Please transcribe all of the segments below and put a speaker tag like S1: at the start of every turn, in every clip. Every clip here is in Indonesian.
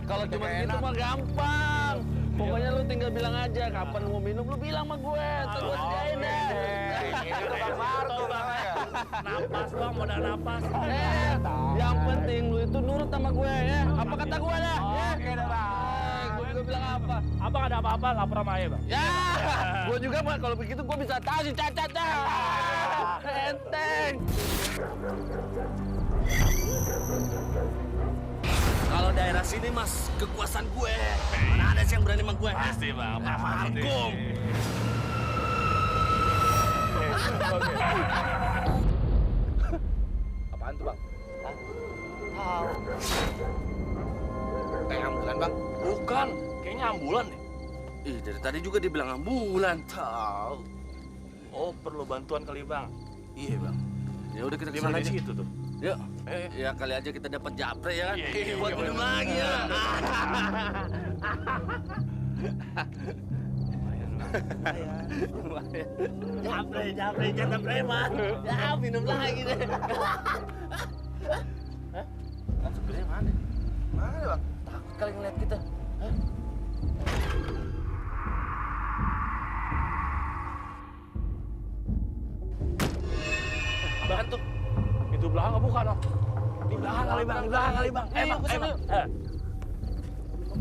S1: Kalau cuma segitu mah gampang. Pokoknya lu tinggal bilang aja kapan mau minum, lu bilang sama gue. Ntar gue sediain deh.
S2: Napas bang, modal napas.
S1: Yang penting lu itu nurut sama gue ya. Apa kata gue dah? Oke dah bang. Gue juga bilang apa?
S2: Abang ada apa-apa lapor sama ayah bang.
S1: Ya, gue juga mah kalau begitu gue bisa tahu si Cacat dah. Enteng. Kalau daerah sini mas, kekuasaan gue. Mana ada sih yang berani sama gue?
S2: Pasti bang, pasti.
S1: Hukum. Apaan tuh bang? Tahu. Kayak ambulan bang?
S2: Bukan, kayaknya ambulan deh.
S1: Ih, dari tadi juga dibilang ambulan. Tahu.
S2: Oh, perlu bantuan kali bang.
S1: Iya bang. Ya udah kita
S2: Di
S1: kesana
S2: mana
S1: aja.
S2: situ tuh?
S1: Yuk. Ya kali aja kita dapat japre ya kan?
S2: Iya,
S1: Buat minum lagi ya. Japre, jatah preman. Ya minum lagi deh. Kan sebenarnya mana? Mana bang? Takut kali ngeliat kita. Hah? Apaan tuh?
S2: Itu belakang bukan oh?
S1: Di belakang kali bang, di belakang kali bang.
S2: Bang,
S1: Kesana yuk.
S2: bang.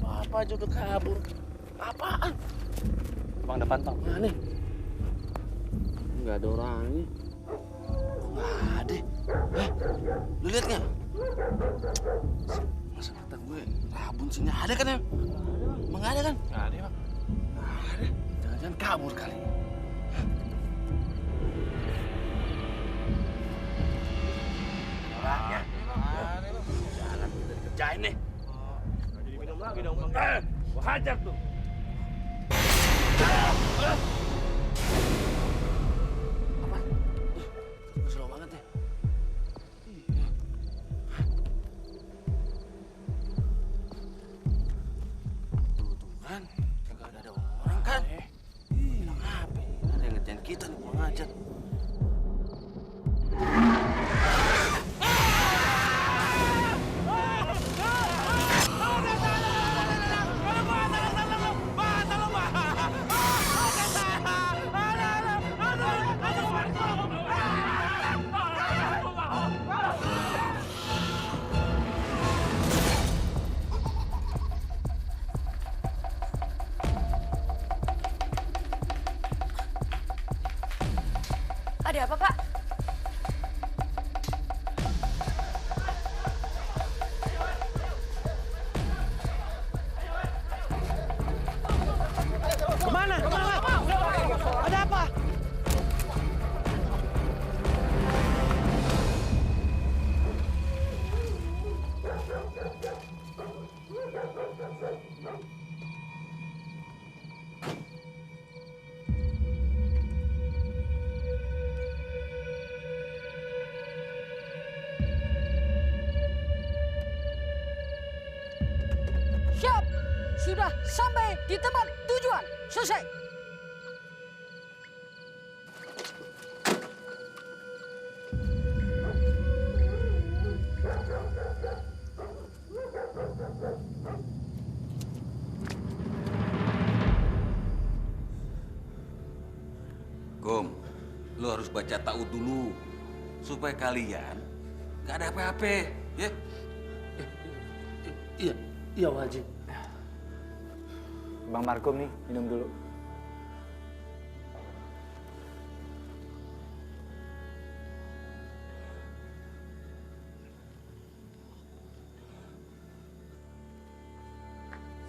S1: Apa aja udah kabur. Apaan?
S2: Bang depan bang.
S1: Mana? Nggak ada orangnya. Nggak ada. Lu lihat nggak? Masa kata gue rabun sini ada kan ya? Emang ada kan?
S2: Nggak ada bang.
S1: Nggak ada. Jangan-jangan kabur kali. Orangnya. Jalan kita dikerjain nih.
S2: Nggak jadi minum lagi dong bang. Gua hajar tuh.
S1: Apa? Slow banget ya. Tuh kan, kagak ada orang kan? Bilang apa? Ada yang ngerjain kita nih, kurang ajar.
S3: Ada apa, Pak?
S4: Kemana? Ada apa?
S3: Siap! Sudah sampai di tempat tujuan. Selesai.
S5: Gom, lu harus baca ta'ud dulu supaya kalian nggak ada apa-apa, ya?
S1: Iya wajib.
S4: Bang Markom nih, minum dulu.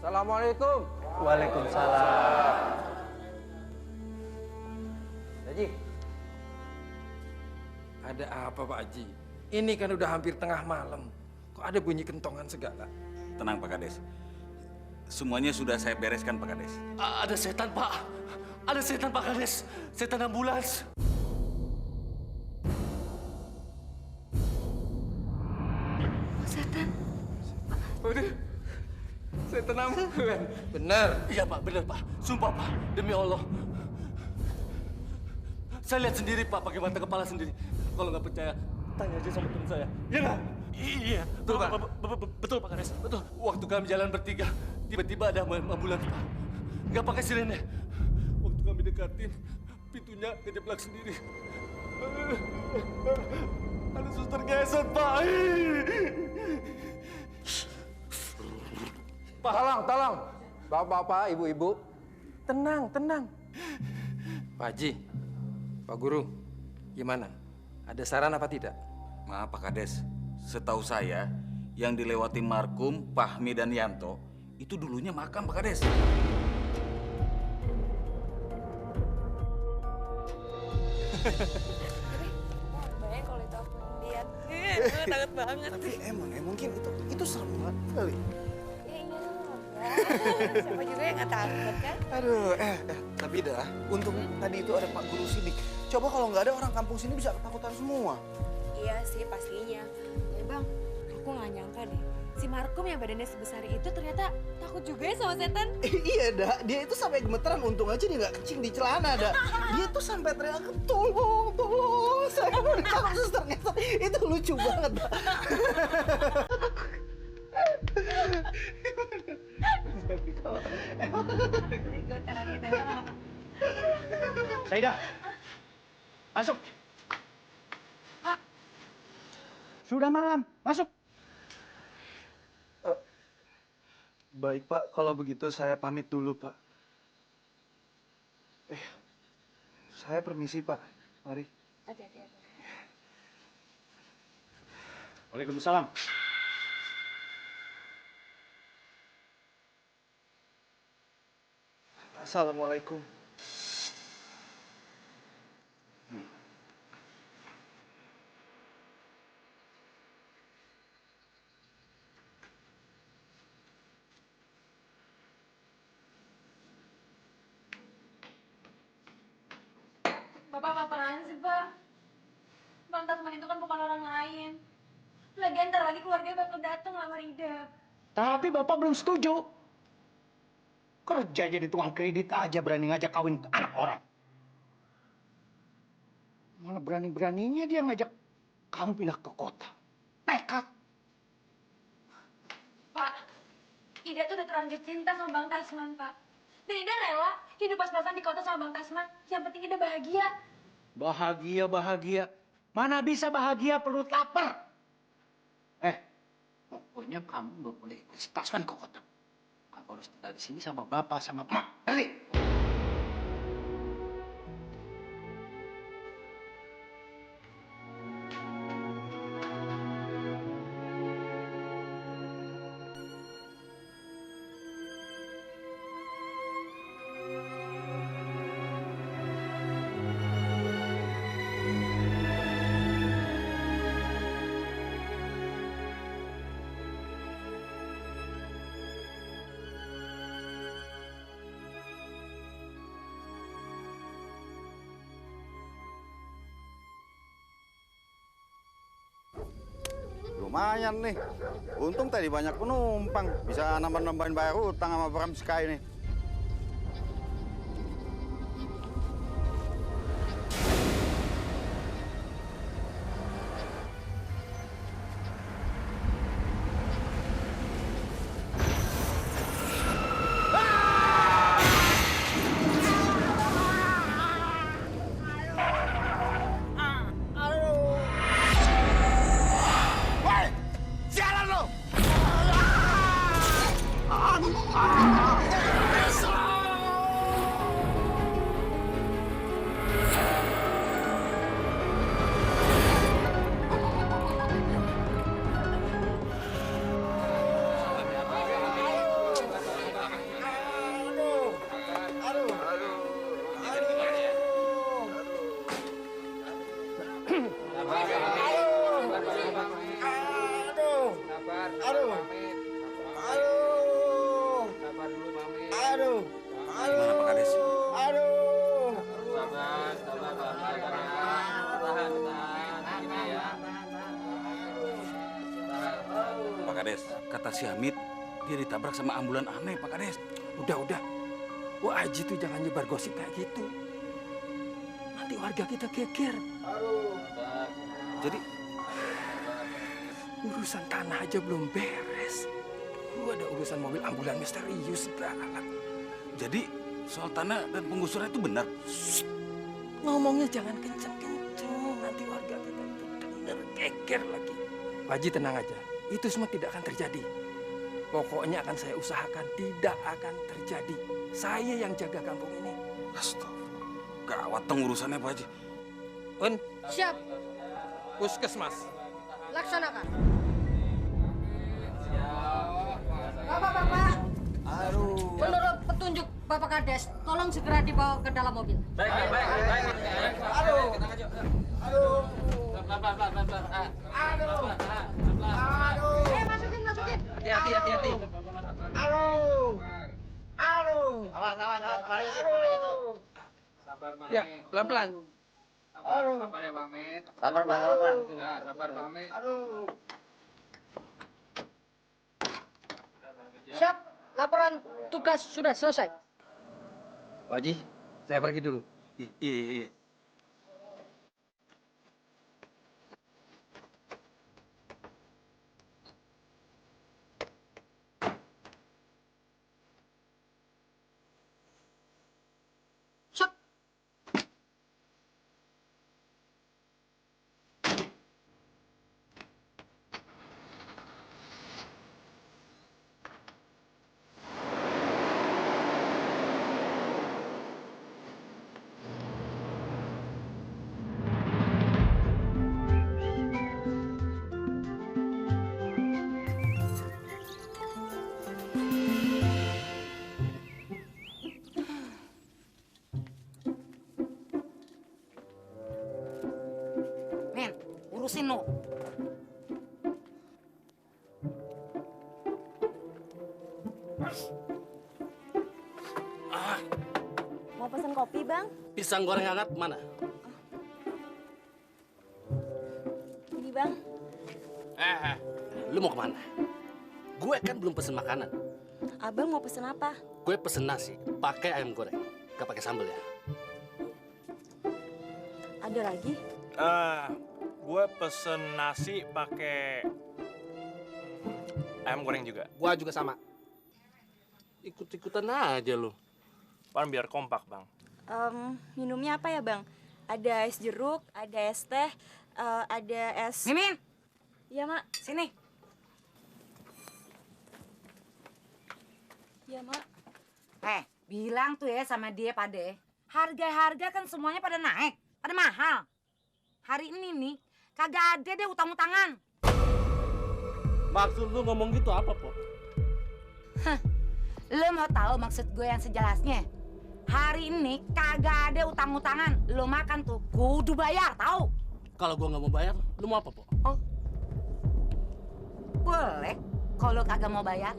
S6: Assalamualaikum.
S4: Waalaikumsalam.
S6: Haji.
S7: Ada apa Pak Haji? Ini kan udah hampir tengah malam. Kok ada bunyi kentongan segala?
S5: Tenang Pak Kades. Semuanya sudah saya bereskan Pak Kades.
S1: Ada setan, Pak. Ada setan, Pak Kades. Setan ambulans.
S3: Setan.
S7: Udah, setan ambulan. Bener.
S1: Iya, Pak. Benar, Pak. Sumpah, Pak. Demi Allah. Saya lihat sendiri, Pak. Pakai mata kepala sendiri. Kalau nggak percaya, tanya aja sama teman saya. Iya nggak?
S2: Iya,
S7: Betul, Pak.
S2: Betul, Pak Kades. Betul.
S7: Waktu kami jalan bertiga, tiba-tiba ada ambulans, Pak. Nggak pakai sirene. Waktu kami dekatin, pintunya kejeblak sendiri. Ada suster ngesot, Pak.
S6: Pak, tolong. Bapak-bapak, ibu-ibu. Tenang.
S7: Pak Haji, Pak Guru, gimana? Ada saran apa tidak?
S5: Maaf Pak Kades, setahu saya yang dilewati markum Fahmi dan Yanto itu dulunya makam Pak Kades.
S8: Bayangin kalau itu aku yang lihat. Gue takut banget.
S9: Tapi emang ya mungkin itu serem banget kali.
S8: Ya iya lah. Siapa juga yang nggak takut kan?
S9: Aduh, tapi dah, untung tadi itu ada Pak Guru Sidik. Coba kalau nggak ada orang kampung sini bisa ketakutan semua.
S8: Iya sih pastinya. Ya bang, aku nggak nyangka deh. Si Markum yang badannya sebesar itu ternyata takut juga ya sama setan.
S9: Iya, dah. Dia itu sampai gemeteran. Untung aja dia nggak kencing di celana, dah. Dia tuh sampai teriak, tolong. Saya mau ditangkap suster ngesot. Itu lucu banget, dah.
S4: Saidah, masuk. Sudah malam, masuk.
S9: Baik, Pak. Kalau begitu saya pamit dulu, Pak. Saya permisi, Pak. Mari.
S8: Hati-hati.
S4: Waalaikumsalam.
S9: Assalamualaikum.
S8: Bapak apaan sih pak? Bang Tasman itu kan bukan orang lain. Lagian ntar lagi keluarga bakal datang lamar Ida.
S4: Tapi Bapak belum setuju. Kerja jadi tukang kredit aja berani ngajak kawin anak orang. Malah berani-beraninya dia ngajak kamu pindah ke kota. Nekat.
S8: Pak, Ida tuh udah terlanjur cinta sama Bang Tasman, Pak. Dan Ida rela hidup pas-pasan di kota sama Bang Tasman. Yang penting Ida bahagia.
S4: Bahagia. Mana bisa bahagia perut lapar. Pokoknya kamu nggak boleh tasman ke kota. Kamu harus tinggal di sini sama bapak sama emak. Ngerti?
S10: Lumayan nih. Untung tadi banyak penumpang. Bisa nambah-nambahin bayar utang sama Bram Sky nih.
S5: Gimana Pak Kades? Pak Kades, kata si Hamid, dia ditabrak sama ambulan aneh, Pak Kades.
S7: Udah. Wah Haji tuh jangan nyebar gosip kayak gitu. Nanti warga kita geger.
S5: Jadi,
S6: Urusan tanah aja belum beres. Lu ada urusan mobil ambulan misterius segala.
S5: Jadi soal tanah dan penggusuran itu benar?
S6: Ngomongnya jangan kenceng-kenceng, nanti warga kita itu denger geger lagi. Pak Haji tenang aja, itu semua tidak akan terjadi. Pokoknya akan saya usahakan tidak akan terjadi. Saya yang jaga kampung ini.
S5: Astagfirullah, gawat dong urusannya Pak Haji.
S6: Un,
S3: Siap.
S6: puskesmas.
S3: Laksanakan. Bapak-bapak. Menurut petunjuk Bapak Kades, tolong segera dibawa ke dalam mobil.
S1: Baik.
S3: Masukin.
S1: Hati-hati.
S6: Ya, pelan-pelan.
S3: Siap. Laporan tugas sudah selesai.
S6: Pak Haji, saya pergi dulu.
S5: Iya.
S3: Siap.
S11: Men, urusin lo.
S8: Mau pesen kopi, Bang?
S1: Pisang goreng hangat mana?
S8: Ini, Bang.
S1: Lu mau kemana? Gue kan belum pesen makanan.
S8: Abang mau pesen apa?
S1: Gue pesen nasi, pakai ayam goreng. Gak pakai sambal ya.
S8: Ada lagi?
S2: Gue pesen nasi pakai ayam goreng juga.
S1: Gua juga sama. Ikut-ikutan aja lu.
S2: Pan biar kompak, Bang.
S8: Minumnya apa ya, Bang? Ada es jeruk, ada es teh, ada es...
S11: Mimin,
S8: Iya, Mak.
S11: sini.
S8: Iya, Mak.
S11: Bilang tuh ya sama dia, Pade. Harga-harga kan semuanya pada naik, pada mahal. Hari ini nih, kagak ada deh utang-utangan.
S1: Maksud lu ngomong gitu apa, Po?
S11: Lo mau tahu maksud gue yang sejelasnya? Hari ini kagak ada utang-utangan. Lo makan tuh kudu bayar, tahu?
S1: Kalau gua nggak mau bayar, lu mau apa, Po?
S11: Boleh kalau kagak mau bayar.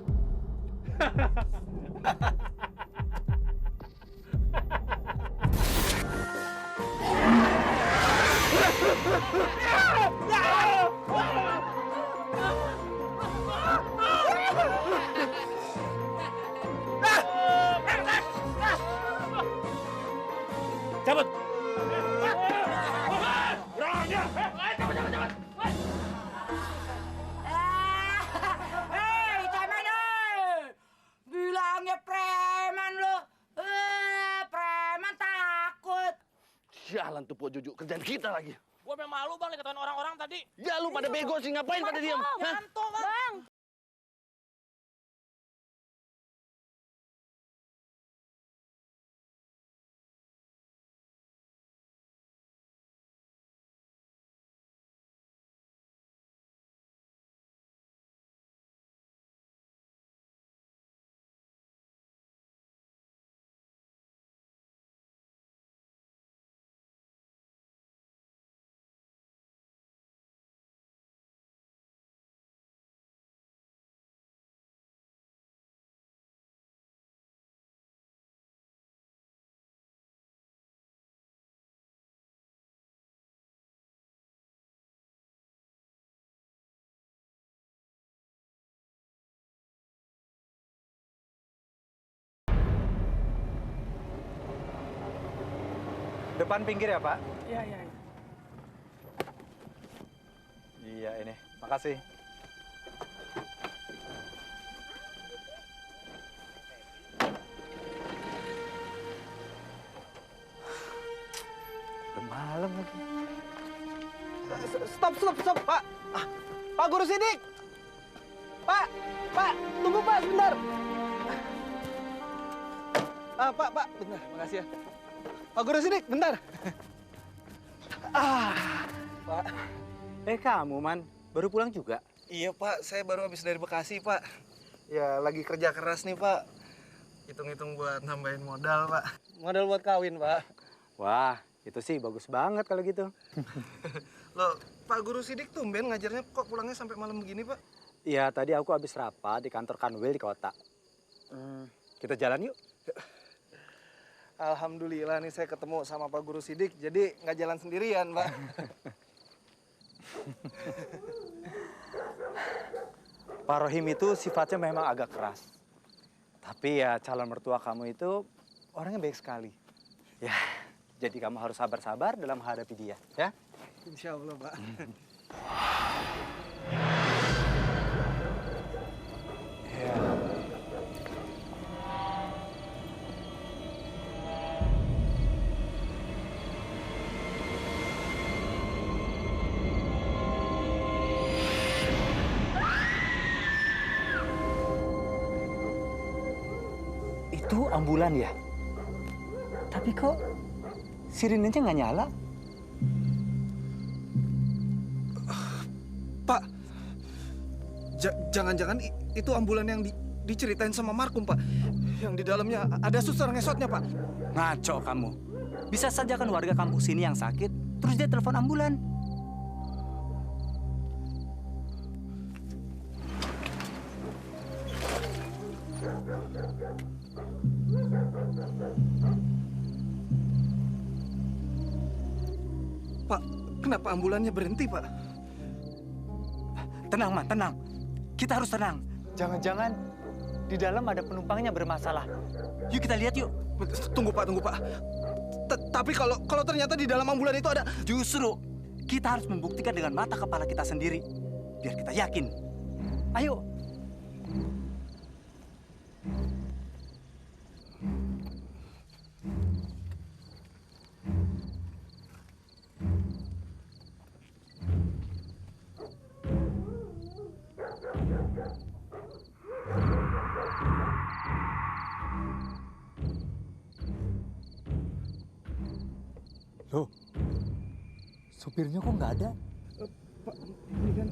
S2: Cabut!
S11: Cemen, bilangnya preman lo. Preman takut.
S1: Sialan tuh Po Juju, kerjaan kita lagi.
S2: Gue memang malu, Bang, dikatain orang-orang tadi.
S1: Ya lu pada bego sih, ngapain pada diam? Hah?
S8: Bang!
S10: Depan pinggir ya, Pak?
S6: Iya.
S10: Iya, ini. Makasih.
S12: Udah malam lagi.
S9: Stop, Pak. Pak Guru Sidik. Pak, tunggu Pak sebentar. Pak, bentar, makasih ya. Pak Guru Sidik, bentar. Pak.
S12: Kamu, Man, baru pulang juga?
S9: Iya, Pak, saya baru habis dari Bekasi, Pak. Ya, lagi kerja keras nih, Pak. Hitung-hitung buat nambahin modal, Pak. Modal buat kawin, Pak.
S12: Wah, itu sih bagus banget kalau gitu.
S9: Loh, Pak Guru Sidik tumben ngajarnya kok pulangnya sampai malam begini, Pak?
S12: Iya, tadi aku habis rapat di kantor Kanwil di kota. Kita jalan yuk.
S9: Alhamdulillah nih saya ketemu sama Pak Guru Sidik, jadi nggak jalan sendirian, Pak.
S12: Pak Rohim itu sifatnya memang agak keras. Tapi ya calon mertua kamu itu orangnya baik sekali. Ya, jadi kamu harus sabar-sabar dalam menghadapi dia, ya?
S9: Insya Allah, Pak.
S12: Itu ambulan ya? Tapi kok sirinenya nggak nyala?
S9: Pak, jangan-jangan itu ambulan yang diceritain sama Markum, Pak. Yang di dalamnya ada suster ngesotnya, Pak.
S12: Ngaco kamu. Bisa saja kan warga kampung sini yang sakit, terus dia telepon ambulan.
S9: Pak, kenapa ambulannya berhenti, Pak?
S12: Tenang, Man, tenang. Kita harus tenang. Jangan-jangan di dalam ada penumpangnya bermasalah. Yuk kita lihat yuk.
S9: Tunggu, Pak. Tapi kalau ternyata di dalam ambulan itu ada...
S12: Justru kita harus membuktikan dengan mata kepala kita sendiri. Biar kita yakin. Ayo. Loh, supirnya kok nggak ada?
S9: Pak, ini kan...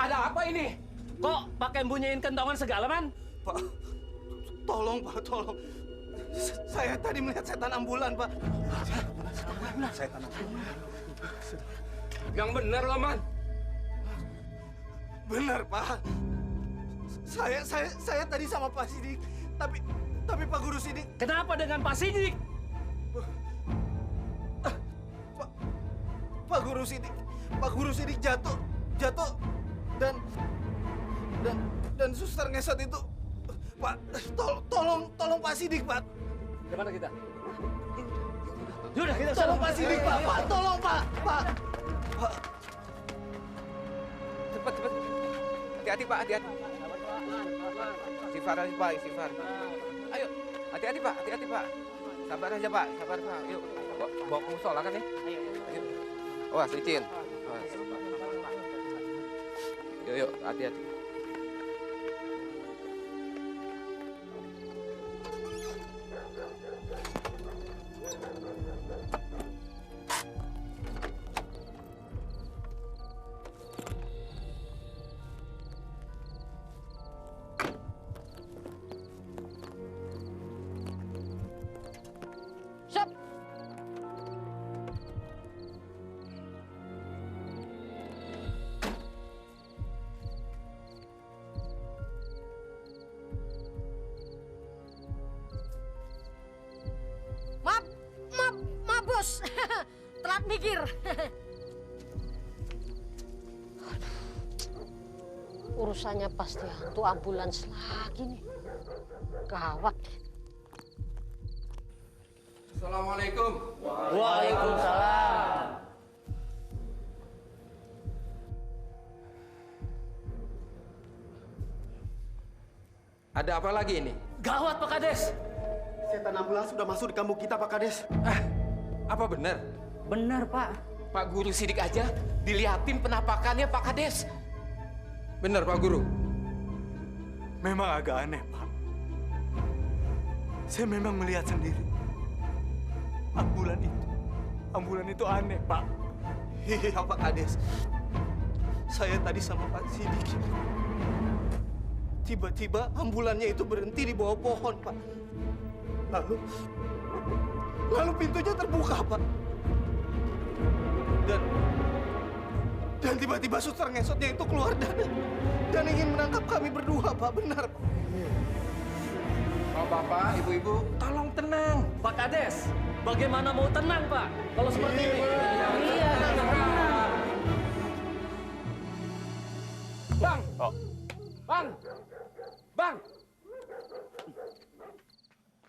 S7: Ada apa ini? Kok pakai bunyiin kentongan segala, Man?
S9: Pak, tolong, Pak, tolong. Saya tadi melihat setan ambulan, Pak. Setan ambulan.
S7: Yang bener loh, Man.
S9: Benar, Pak. Saya tadi sama Pak Sidik, tapi Pak Guru Sidik.
S7: Kenapa dengan Pak Sidik?
S9: Pak Guru Sidik jatuh dan suster ngesot itu, Pak, tolong Pak Sidik, Pak.
S7: Kemana kita?
S9: Yaudah, kita tolong Pak Sidik, Pak. Pak, tolong, Pak. Pak. Pak.
S6: Cepat. Hati-hati, Pak, hati-hati. Istighfar aja, Pak, istighfar. Ayo, hati-hati, Pak, Sabar aja, Pak, Yuk, bawa ke musola kan ya? Ayo. Awas, licin. Awas. Yuk, hati-hati.
S3: Maaf bos. Telat mikir. Urusannya pasti hantu ambulans lagi nih. Gawat.
S6: Assalamualaikum.
S1: Waalaikumsalam.
S6: Ada apa lagi ini?
S1: Gawat Pak Kades.
S9: Setan ambulans sudah masuk di kampung kita, Pak Kades.
S6: Apa benar?
S1: Benar Pak.
S6: Pak Guru sidik aja dilihatin penampakannya Pak Kades. Benar Pak Guru.
S12: Memang agak aneh, Pak. Saya memang melihat sendiri. Ambulan itu aneh, Pak.
S9: Iya, Pak Kades. Saya tadi sama Pak Sidik. Tiba-tiba ambulannya itu berhenti di bawah pohon, Pak. Lalu pintunya terbuka, Pak. Dan tiba-tiba suster ngesotnya itu keluar dan ingin menangkap kami berdua, Pak. Benar, Pak.
S6: Bapak, ibu-ibu, tolong tenang.
S1: Pak Kades, bagaimana mau tenang Pak? Kalau seperti ini. Iya.
S6: Bang!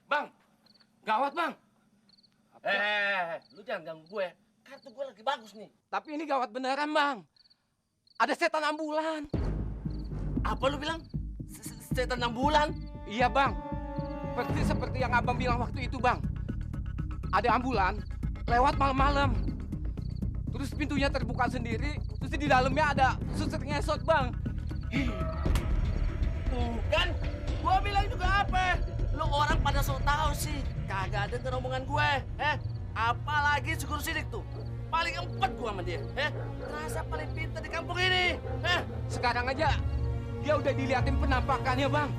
S6: Bang! Gawat, Bang!
S1: Lu jangan ganggu gue. Kartu gue lagi bagus nih.
S6: Tapi ini gawat beneran, Bang. Ada setan ambulan.
S1: Apa lu bilang? Setan ambulan?
S6: Iya, Bang. Seperti yang Abang bilang waktu itu, Bang. Ada ambulan lewat malam-malam. Terus pintunya terbuka sendiri, terus di dalamnya ada suster ngesot, Bang.
S1: Bukan. Gue bilang juga apa? Lu orang pada so tau sih. Kagak ada denger omongan gue. Apalagi si Guru Sidik tuh. Paling empet gue sama dia. Terasa paling pintar di kampung ini.
S6: Sekarang aja dia udah diliatin penampakannya, Bang.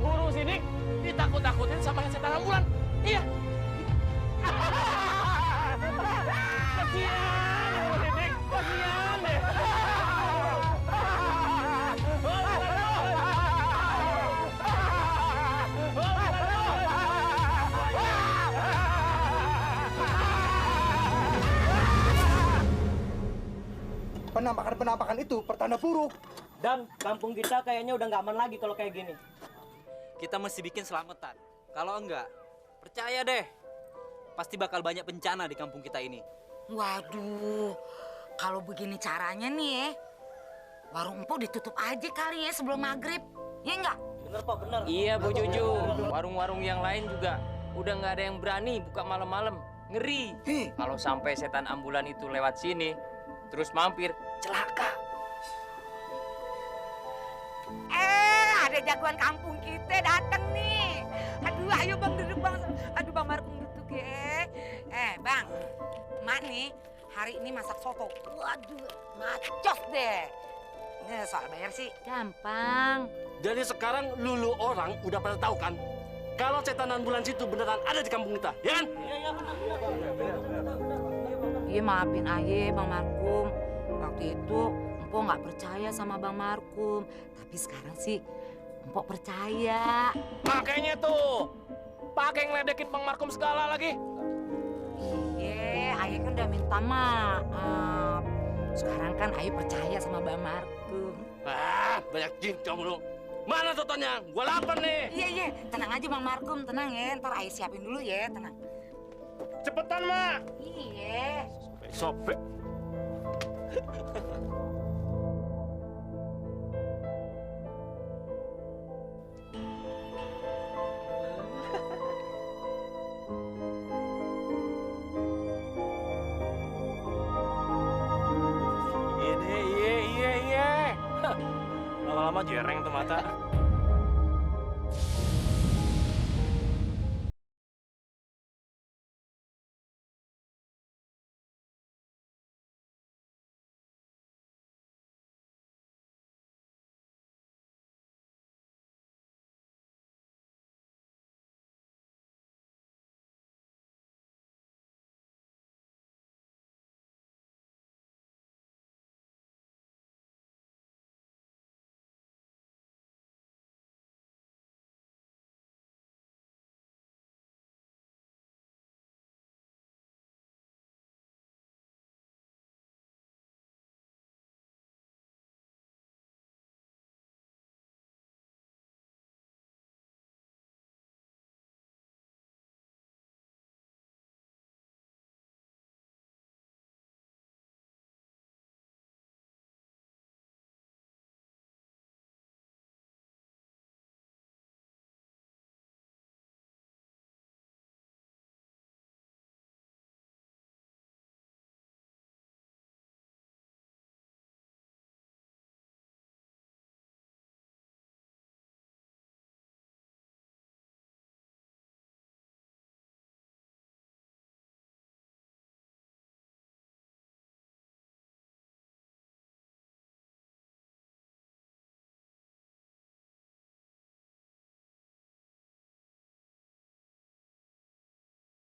S1: Guru Sidik ditakut-takutin sama setan ambulan. Iya. Kasian Guru Sidik. Kasian deh.
S9: Penampakan itu pertanda buruk.
S13: Dan kampung kita kayaknya udah nggak aman lagi kalau kayak gini.
S14: Kita mesti bikin selamatan. Kalau enggak, percaya deh, pasti bakal banyak bencana di kampung kita ini.
S11: Waduh, kalau begini caranya nih warung empuk ditutup aja kali ya sebelum maghrib. Ya enggak?
S13: Bener Pak, bener.
S15: Iya Bu Juju, warung-warung yang lain juga udah nggak ada yang berani buka malam-malam. Ngeri. Kalau sampai setan ambulan itu lewat sini, terus mampir, celaka.
S11: Ada jagoan kampung kita datang nih. Aduh, ayo Bang duduk Bang. Aduh Bang Markum duduk ya. Bang, Mak nih hari ini masak soto. Waduh, macos deh. Ini soal bayar sih gampang.
S1: Jadi sekarang lulu orang udah pada tahu kan kalau setan ambulan itu beneran ada di kampung kita, ya kan?
S13: Iya, benar.
S11: Iya, maafin aja Bang Markum. Waktu itu Empok nggak percaya sama Bang Markum. Tapi sekarang sih Empok percaya.
S15: Makanya tuh, pakai ngeledekin Bang Markum segala lagi.
S11: Iya, Ayu kan udah minta maaf. Sekarang kan Ayu percaya sama Bang Markum.
S1: Banyak cincong lu. Mana sotonya? Gua lapar nih.
S11: Iya. tenang aja Bang Markum, tenang ya. Ntar Ayah siapin dulu ya, tenang.
S2: Cepetan, Mak.
S11: Iya.
S2: Sobek.
S6: Iya deh, iya. Lama-lama jereng tuh mata.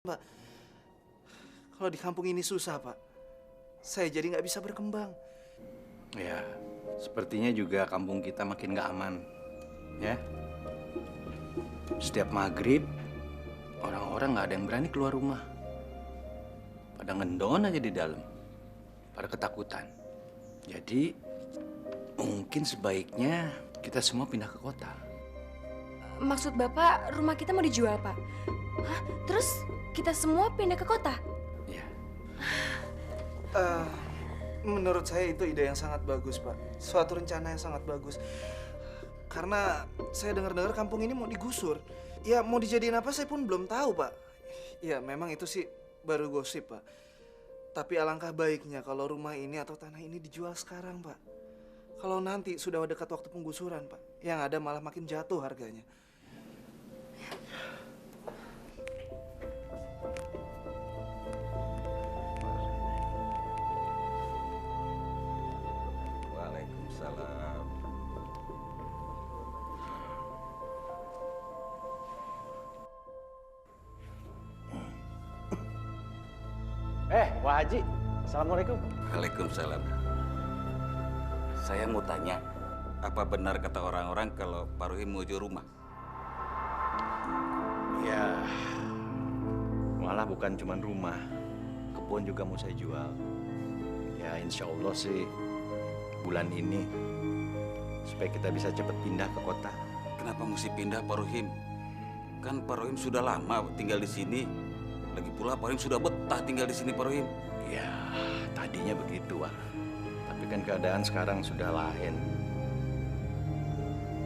S9: Pak, kalau di kampung ini susah, Pak. Saya jadi nggak bisa berkembang.
S12: Ya, sepertinya juga kampung kita makin nggak aman. Ya. Setiap maghrib, orang-orang nggak ada yang berani keluar rumah. Pada ngendon aja di dalam. Pada ketakutan. Jadi, mungkin sebaiknya kita semua pindah ke kota.
S8: Maksud Bapak, rumah kita mau dijual, Pak? Hah? Terus kita semua pindah ke kota?
S9: Menurut saya itu ide yang sangat bagus, Pak. Suatu rencana yang sangat bagus. Karena saya dengar-dengar kampung ini mau digusur. Ya, mau dijadiin apa saya pun belum tahu, Pak. Ya, memang itu sih baru gosip, Pak. Tapi alangkah baiknya kalau rumah ini atau tanah ini dijual sekarang, Pak. Kalau nanti sudah dekat waktu penggusuran, Pak, yang ada malah makin jatuh harganya.
S5: Waalaikumsalam.
S12: Wah Haji, Assalamualaikum.
S5: Waalaikumsalam. Saya mau tanya, apa benar kata orang-orang kalau Pak Rohim mau jual rumah?
S12: Ya, malah bukan cuma rumah, kebun juga mau saya jual. Ya insya Allah sih bulan ini supaya kita bisa cepat pindah ke kota.
S5: Kenapa mesti pindah Pak Rohim? Kan Pak Rohim sudah lama tinggal di sini. Lagi pula Pak Rohim sudah betah tinggal di sini Pak Rohim.
S12: Ya tadinya begitu Wak. Tapi kan keadaan sekarang sudah lain.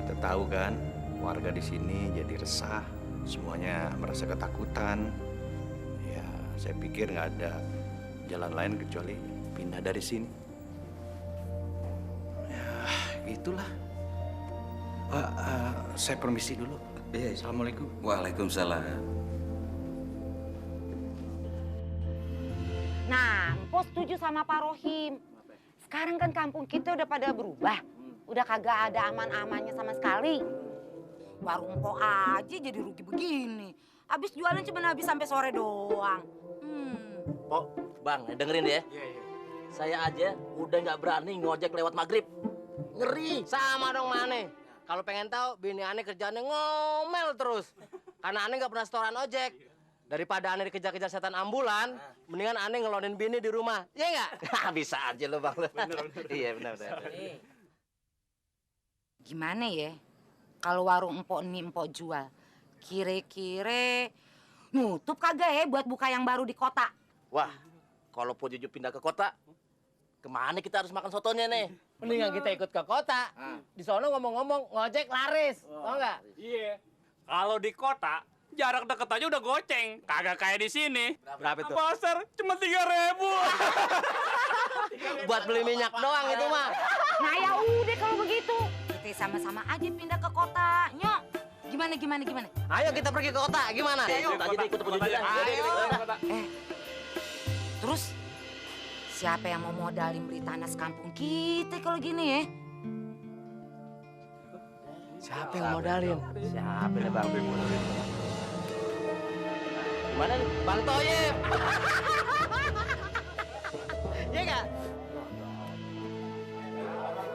S12: Kita tahu kan warga di sini jadi resah. Semuanya merasa ketakutan. Ya, saya pikir nggak ada jalan lain kecuali pindah dari sini. Ya, itulah. Saya permisi dulu. Assalamualaikum.
S5: Waalaikumsalam.
S11: Nah, Mpok setuju sama Pak Rohim. Sekarang kan kampung kita udah pada berubah. Udah kagak ada aman-amannya sama sekali. Warung Mpok aja jadi rugi begini. Habis jualan cuma habis sampai sore doang.
S1: Pok, Bang, dengerin ya. Saya aja udah nggak berani ngojek lewat maghrib. Ngeri.
S13: Sama dong Mane. Kalau pengen tahu, bini aneh kerjaannya ngomel terus. Karena aneh nggak pernah setoran ojek. Daripada aneh dikejar-kejar setan ambulan, mendingan aneh ngelonin bini di rumah. Iya nggak? Bisa aja lo Bang.
S1: Bener.
S13: Iya benar.
S11: Gimana ya? kalau warung empok ini empok jual, kira-kira nutup kagak ya buat buka yang baru di kota?
S1: Wah, kalau Po Juju pindah ke kota, kemana kita harus makan sotonya nih?
S13: Mendingan kita ikut ke kota. Di sono ngomong-ngomong ngojek laris, tau nggak?
S2: Iya. Kalau di kota, jarak deket aja udah goceng. Kagak kayak di sini.
S13: Berapa itu?
S2: Pasar cuma 3.000.
S13: Buat beli minyak doang itu mah.
S11: Nah ya udah kalau begitu, kita sama-sama aja pindah ke kota. Nyok, gimana?
S13: Ayo kita pergi ke kota, gimana?
S1: Ayo, tadi ikut Po Juju ya.
S11: Terus, siapa yang mau modalin beli tanah sekampung kita kalau gini ya?
S13: Siapa yang modalin? Siapa nih Bang? Gimana nih? Bang Toyib. Iya nggak?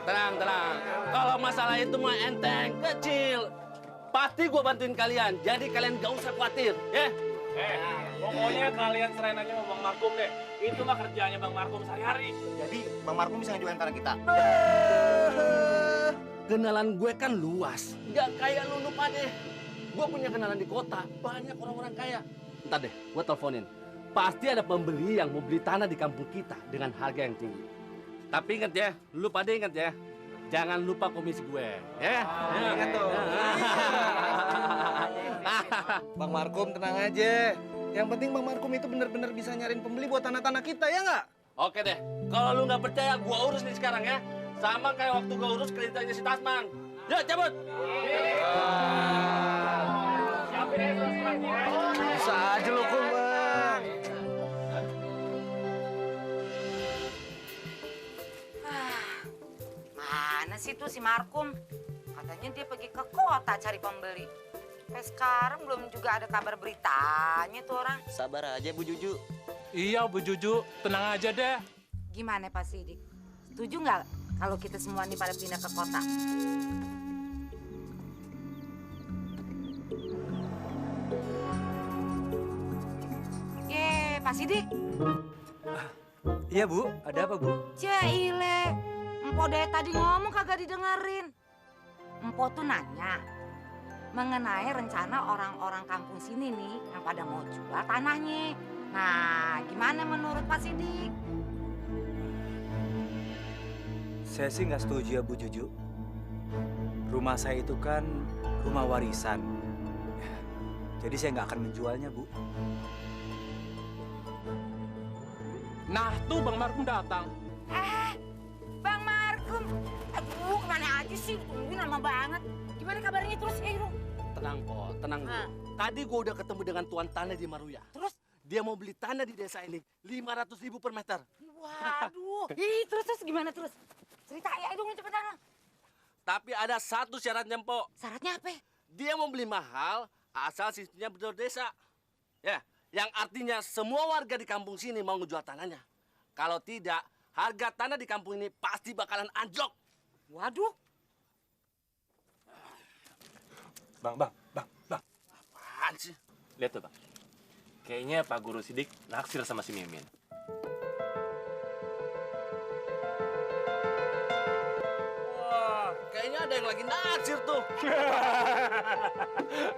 S1: Tenang. Kalau masalah itu mah enteng, kecil. Pasti gua bantuin kalian. Jadi kalian gak usah khawatir, ya?
S2: Pokoknya kalian serain aja sama Bang Markum deh. Itu mah kerjaannya Bang Markum sehari-hari.
S10: Jadi Bang Markum bisa ngejualin tanah kita.
S1: Kenalan gue kan luas. Gak kayak lu pade. Gue punya kenalan di kota. Banyak orang-orang kaya. Ntar deh, gue teleponin. Pasti ada pembeli yang mau beli tanah di kampung kita dengan harga yang tinggi. Tapi ingat ya, lu pada ingat ya. Jangan lupa komisi gue, ya.
S9: Ingat tuh. Bang Markum tenang aja. Yang penting Bang Markum itu benar-benar bisa nyariin pembeli buat tanah-tanah kita, ya nggak?
S1: Oke deh, kalau lu nggak percaya, gue urus nih sekarang ya. Sama kayak waktu gue urus kreditnya si Tasman. Yuk, cabut.
S9: Bisa aja lo, Kum, Bang.
S11: Mana sih tuh si Markum? Katanya dia pergi ke kota cari pembeli. Sampai sekarang belum juga ada kabar beritanya tuh orang.
S13: Sabar aja Bu Juju.
S2: Iya Bu Juju, tenang aja deh.
S11: Gimana Pak Sidik? Setuju nggak kalau kita semua nih pada pindah ke kota? Pak Sidik.
S12: Iya Bu, ada apa Bu?
S11: Jaile, Empok dari tadi ngomong kagak didengerin. Empok tuh nanya mengenai rencana orang-orang kampung sini nih yang pada mau jual tanahnya. Nah, gimana menurut Pak Sidik?
S12: Saya sih nggak setuju ya Bu Juju. Rumah saya itu kan rumah warisan. Jadi saya nggak akan menjualnya Bu.
S2: Nah tuh Bang Markum datang.
S11: Bang Markum. Aduh, kemana aja sih? Tungguin lama banget. Gimana kabarnya terus, Ru?
S1: Tenang, Po. Tenang dulu. Tadi gue udah ketemu dengan tuan tanah di Maruya.
S11: Terus?
S1: Dia mau beli tanah di desa ini. 500.000 per meter.
S11: Waduh. Terus gimana terus? Ceritain dong cepetan.
S1: Tapi ada satu syaratnya, Po.
S11: Syaratnya apa?
S1: Dia mau beli mahal asal sistemnya betul desa. Ya, yang artinya semua warga di kampung sini mau ngejual tanahnya. Kalau tidak, harga tanah di kampung ini pasti bakalan anjlok.
S11: Waduh.
S2: Bang.
S1: Apaan sih?
S2: Lihat tuh Bang. Kayaknya Pak Guru Sidik naksir sama si Mimin.
S1: Wah, kayaknya ada yang lagi naksir tuh.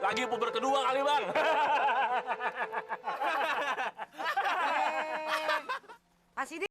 S2: Lagi puber kedua kali Bang.
S11: Pak Sidik.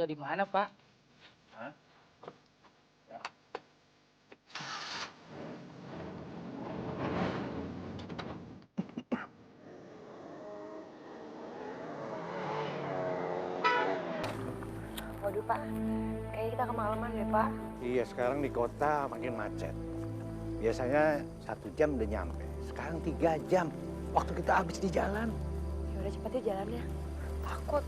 S15: tinggal di mana, Pak?
S4: Hah?
S8: Waduh, Pak. Kayaknya kita kemalaman deh, Pak.
S4: Iya, sekarang di kota makin macet. Biasanya 1 jam udah nyampe. Sekarang 3 jam. Waktu kita habis di jalan.
S8: Ya udah cepet ya jalannya. Takut.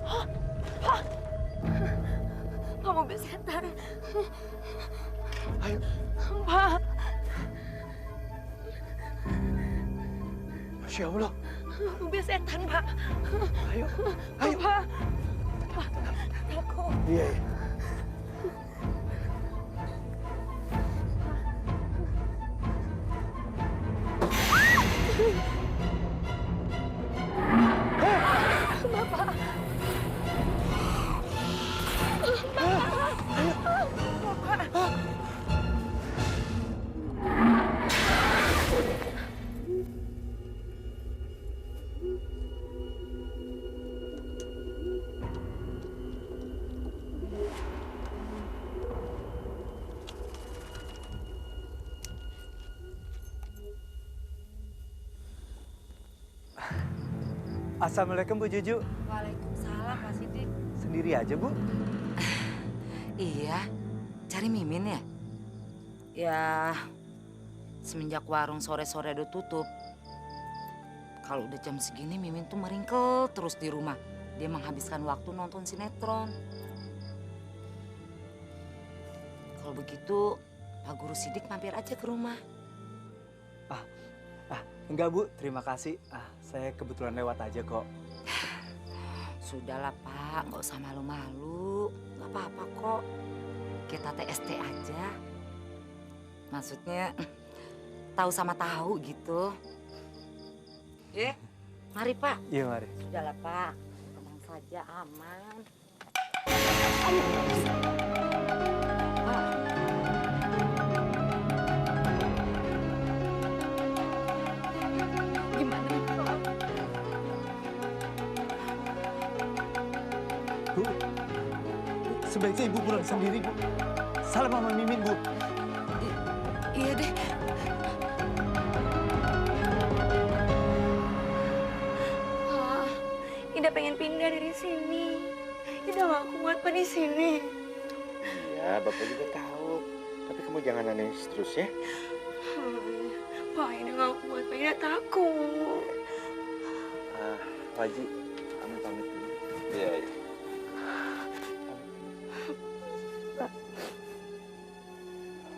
S8: Hah? Hah? Pak, mobil setan.
S4: Ayo.
S8: Pak.
S4: Masya Allah.
S8: Mobil setan, Pak.
S4: Ayo. Ayo.
S8: Pak. Pak, takut.
S4: Iya.
S8: Bapak. Bapak.
S12: Assalamualaikum Bu Juju.
S11: Waalaikumsalam, Pak Sidik.
S12: Sendiri aja Bu?
S11: Iya, cari Mimin ya? Ya, semenjak warung sore-sore udah tutup, kalau udah jam segini Mimin tuh meringkel terus di rumah. Dia menghabiskan waktu nonton sinetron. Kalau begitu, Pak Guru Sidik mampir aja ke rumah.
S12: Enggak Bu, terima kasih. Saya kebetulan lewat aja kok.
S11: Sudahlah Pak, nggak usah malu-malu. Nggak apa-apa kok. Kita TST aja. Maksudnya tahu sama tahu gitu. Mari Pak.
S12: Iya mari.
S11: Sudahlah Pak, tenang saja, aman.
S8: Gimana nih, Pak?
S12: Bu, sebaiknya Ibu pulang sendiri Bu. Salam sama Mimin Bu.
S11: Iya deh.
S8: Pak, Ida pengen pindah dari sini. Ida gak kuat Pak di sini.
S4: Iya, Bapak juga tahu. Tapi kamu jangan nangis terus ya.
S8: Pak, Ida gak kuat, Pak. Ida takut.
S12: Pak Haji, kami pamit dulu.
S5: Iya, iya.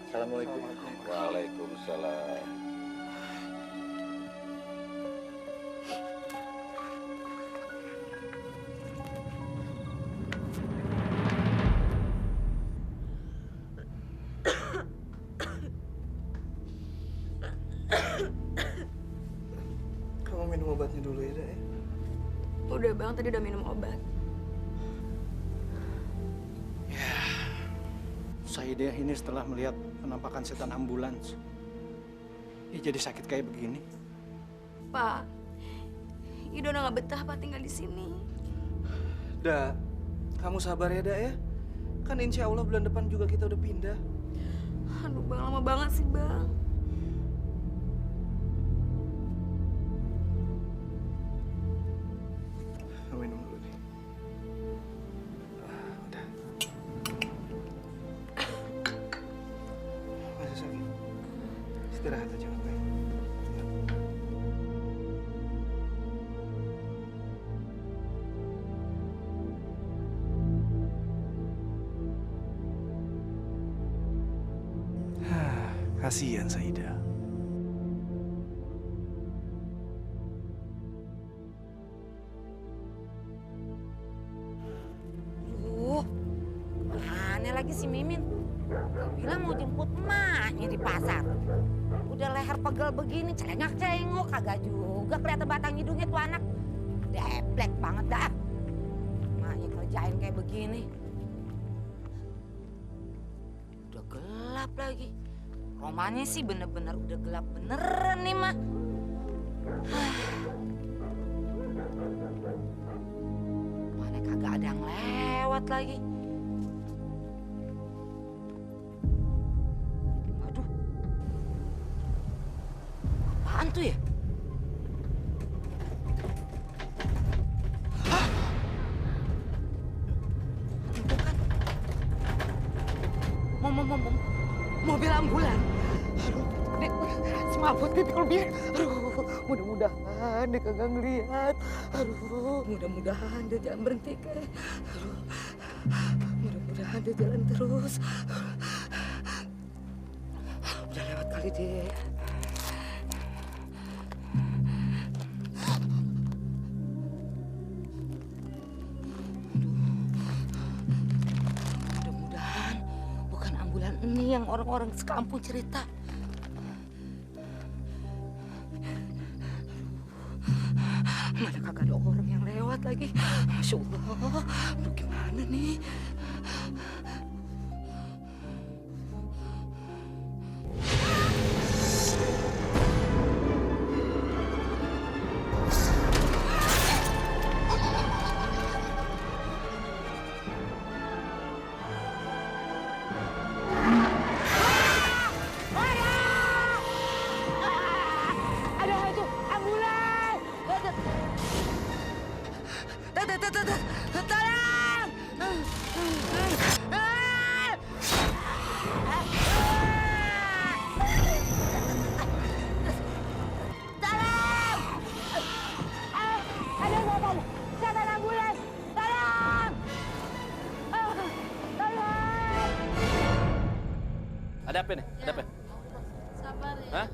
S12: Assalamualaikum.
S5: Waalaikumsalam.
S9: Kamu minum obatnya dulu ya, Dek.
S8: Udah Bang, tadi udah minum obat.
S4: Saidah ini setelah melihat penampakan setan ambulans. Dia jadi sakit kayak begini.
S8: Pak, Ida udah gak betah Pak tinggal di sini.
S9: Da, kamu sabar ya, Da ya. Kan insya Allah bulan depan juga kita udah pindah.
S8: Aduh Bang, lama banget sih Bang.
S9: Kamu minum dulu nih. Udah. Masih sakit? Istirahat aja ngapain. Kasihan Saida.
S11: Aneh lagi si Mimin. Dia bilang mau jemput emaknya di pasar. Udah leher pegel begini, celengak-celengok, kagak juga kelihatan batang hidungnya tuh anak. Deplek banget dah. Emaknya kerjain kayak begini. Udah gelap lagi. Romanya sih bener-bener udah gelap beneran nih, Mak. Mana kagak ada yang lewat lagi. Aduh. Apaan tuh ya? Mobil ambulan. Aduh, Dek, semaput Dek kalau dia. Aduh, mudah-mudahan dia kagak ngeliat. Aduh, mudah-mudahan dia jangan berhenti, Kek. Aduh, mudah-mudahan dia jalan terus. Udah lewat kali, Dek. Ini yang orang-orang sekampung cerita. Mana kagak ada orang yang lewat lagi. Masya Allah, aduh gimana nih?
S1: Ada apa nih? Ada apa?
S8: Sabar ya.
S1: Hah?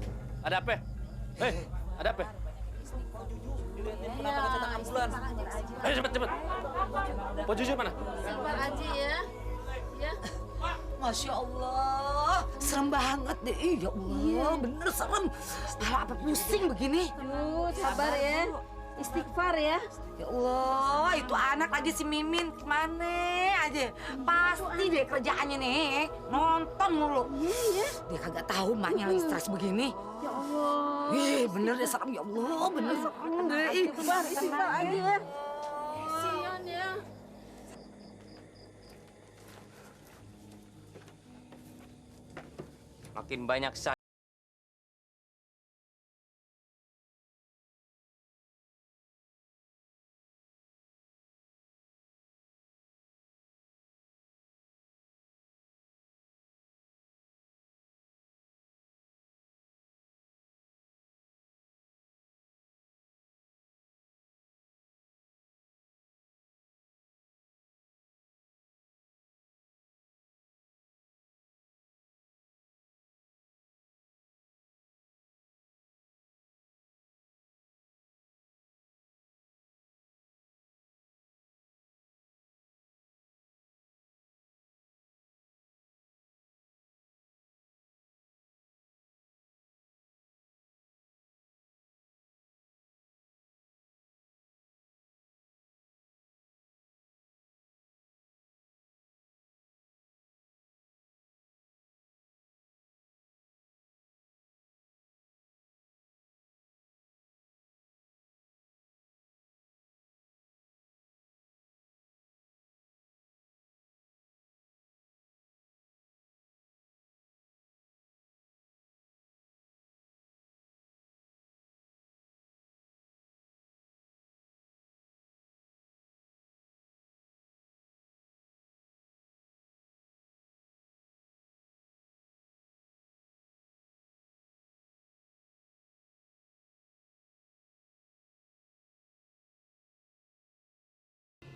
S1: Ada apa? Hei, ada apa?
S8: Dilihatin
S1: penampakan setan ambulan. Ayo cepet, cepet. Pok Juju mana?
S8: Sabar aja ya. Ya.
S11: Masya Allah, serem banget deh. Ya Allah, bener serem. Apa pusing begini?
S8: Aduh, sabar ya. Istighfar ya.
S11: Ya Allah, itu anak lagi si Mimin kemana aja? Pasti deh kerjaannya nih, nonton mulu.
S8: Iya.
S11: Dia kagak tahu maknya lagi stres begini.
S8: Ya Allah.
S11: Ih, bener deh serem. Ya Allah, bener serem deh.
S8: Istighfar aja. Kasihan ya.
S15: Makin banyak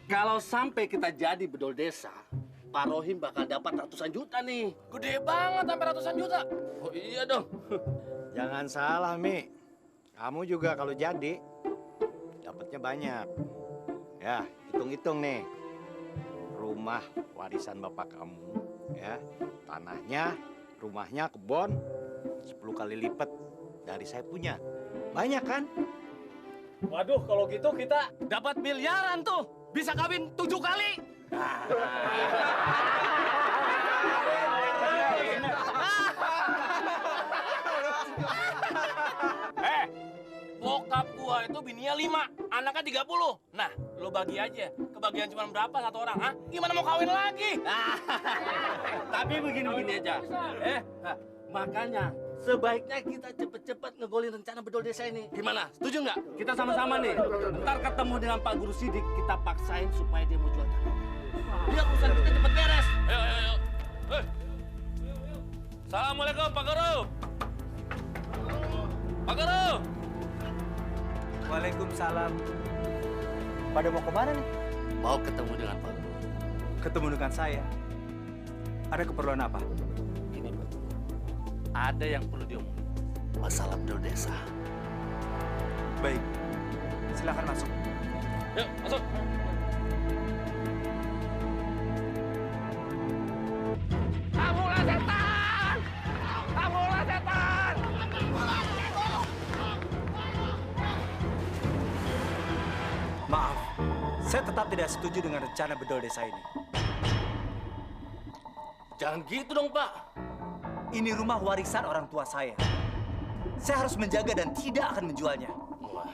S1: Kalau sampai kita jadi bedol desa, Pak Rohim bakal dapat ratusan juta nih.
S2: Gede banget sampai ratusan juta.
S1: Oh iya dong.
S4: Jangan salah, Mi. Kamu juga kalau jadi, dapatnya banyak. Ya, hitung-hitung nih. Rumah warisan bapak kamu, ya. Tanahnya, rumahnya, kebon, 10 kali lipat dari saya punya. Banyak kan?
S2: Waduh, kalau gitu kita
S1: dapat miliaran tuh. Bisa kawin 7 kali.
S2: itu bininya 5, anaknya 30. Nah, lo bagi aja. Kebagian cuma berapa satu orang, ha? Gimana mau kawin lagi?
S1: Tapi begini-begini aja. Makanya sebaiknya kita cepet-cepet ngegolin rencana bedol desa ini. Gimana? Setuju nggak? Kita sama-sama nih. Ntar ketemu dengan Pak Guru Sidik, kita paksain supaya dia mau jual tanah. Biar urusan kita cepet beres.
S2: Ayo. Assalamualaikum, Pak Guru. Pak Guru.
S12: Waalaikumsalam. Pada mau kemana nih?
S1: Mau ketemu dengan Pak Guru.
S12: Ketemu dengan saya. Ada keperluan apa?
S1: Ini, Pak. Ada yang perlu diomongin. Masalah bedol desa.
S12: Baik. Silakan masuk.
S2: Yuk, masuk.
S1: Kamulah setan! Kamulah setan!
S12: Maaf, saya tetap tidak setuju dengan rencana bedol desa ini.
S1: Jangan gitu dong, Pak.
S12: Ini rumah warisan orang tua saya. Saya harus menjaga dan tidak akan menjualnya.
S1: Wah,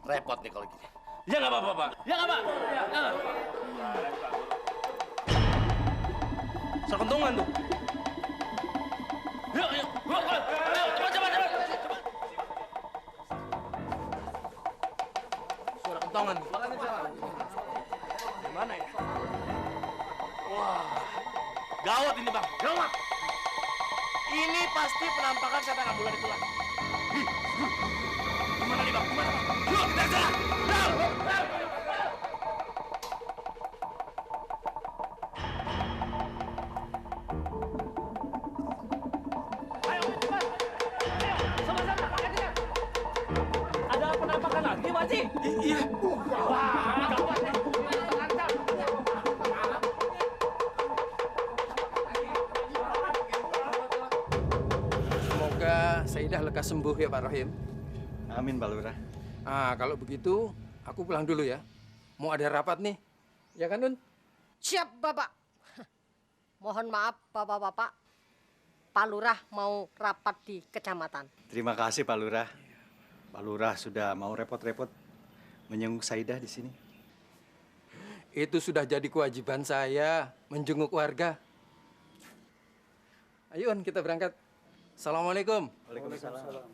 S1: repot nih kalau gini. Ya nggak apa-apa, Pak. Ya nggak, Pak. Ya.
S6: Sekentungan tuh.
S1: Yuk, cepat.
S6: Suara kentongan.
S1: Gimana ya? Wah, gawat ini, Bang. Gawat. Ini pasti penampakan setan ambulan itu lagi. Gimana nih, Bang? Gimana, Bang? Yuk, kita jalan.
S2: Ada penampakan lagi, Pak Haji?
S6: Iya.
S2: Wah, gawat nih.
S6: Semoga Saidah lekas sembuh ya Pak Rohim.
S12: Amin, Pak Lurah.
S6: Kalau begitu, aku pulang dulu ya. Mau ada rapat nih. Ya kan, Nun?
S3: Siap, Bapak. Mohon maaf, Bapak-bapak. Pak Lurah mau rapat di kecamatan.
S12: Terima kasih, Pak Lurah. Pak Lurah sudah mau repot-repot menjenguk Saidah di sini.
S6: Itu sudah jadi kewajiban saya menjenguk warga. Ayo, kita berangkat. Assalamualaikum.
S12: Waalaikumsalam.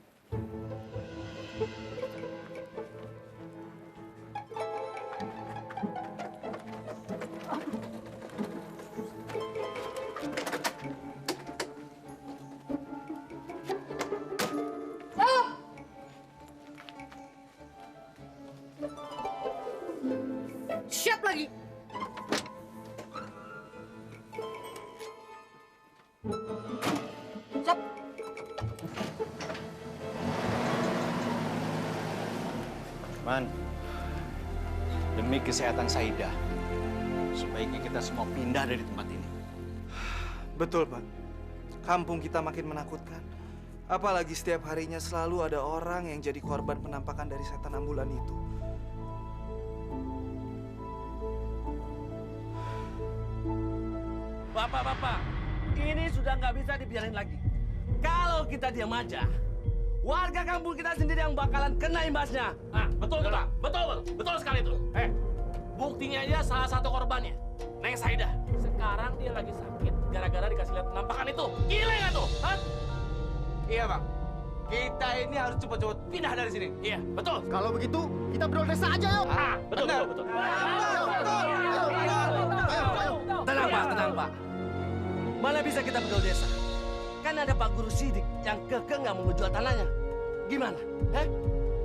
S3: Siap lagi. Siap.
S4: Man, demi kesehatan Saidah, sebaiknya kita semua pindah dari tempat ini.
S9: Betul, Pak. Kampung kita makin menakutkan. Apalagi setiap harinya selalu ada orang yang jadi korban penampakan dari setan ambulan itu.
S1: Bapak, ini sudah nggak bisa dibiarin lagi. Kalau kita diam aja, warga kampung kita sendiri yang bakalan kena imbasnya.
S2: Betul tuh, Pak. Betul sekali tuh. Buktinya aja salah satu korbannya, Neng Saidah. Sekarang dia lagi sakit gara-gara dikasih lihat penampakan itu. Gila nggak tuh? Hah?
S10: Iya, Bang. Kita ini harus cepet-cepet pindah dari sini.
S2: Iya, betul.
S10: Kalau begitu, kita bedol desa aja yuk.
S2: Betul.
S1: Tenang, Pak. Mana bisa kita bedol desa? Kan ada Pak Guru Sidik yang kekeh nggak mau ngejual tanahnya. Gimana?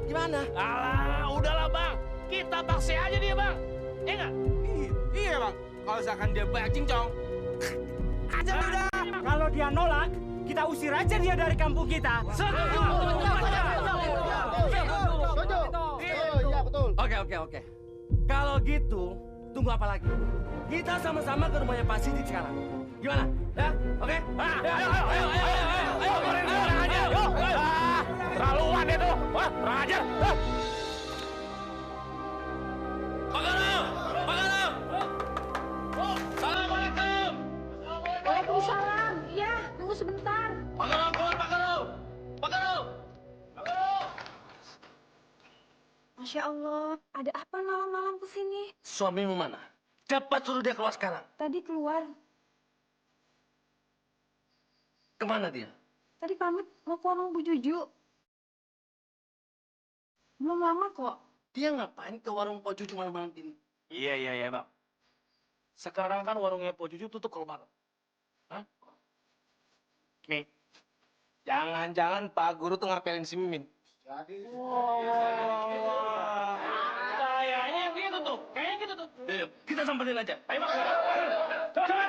S1: Gimana?
S2: Alah, udahlah, Bang. Kita paksa aja dia, Bang. Iya nggak?
S10: Iya, Bang. Kalau misalkan dia banyak cincong, aja udah.
S16: Kalau dia nolak, kita usir aja dia dari kampung kita.
S1: Setuju.
S10: Iya, betul.
S1: Oke. Kalau gitu, tunggu apa lagi? Kita sama-sama ke rumahnya Pak Sidik sekarang. Gimana? Ya? Oke? Ayo, goreng aja.
S2: Terlaluan itu. Wah, kurang ajar. Pak Guru! Assalamualaikum!
S8: Waalaikumsalam. Iya, tunggu sebentar.
S2: Pak Guru, keluar, Pak Guru!
S8: Masya Allah, ada apa malam-malam kesini?
S1: Suamimu mana? Cepat suruh dia keluar sekarang.
S8: Tadi keluar,
S1: Kemana dia?
S8: tadi pamit mau ke warung Bu Juju. Belum lama kok.
S1: Dia ngapain ke warung Pak Juju malam-malam ini?
S2: Iya, Bang. Sekarang kan warungnya Po Juju tutup kalau malam. Hah? Nih, jangan-jangan Pak Guru tuh ngapelin si Mimin. Kayaknya gitu tuh. Yuk, kita samperin aja. Ayo, Bang. Coba.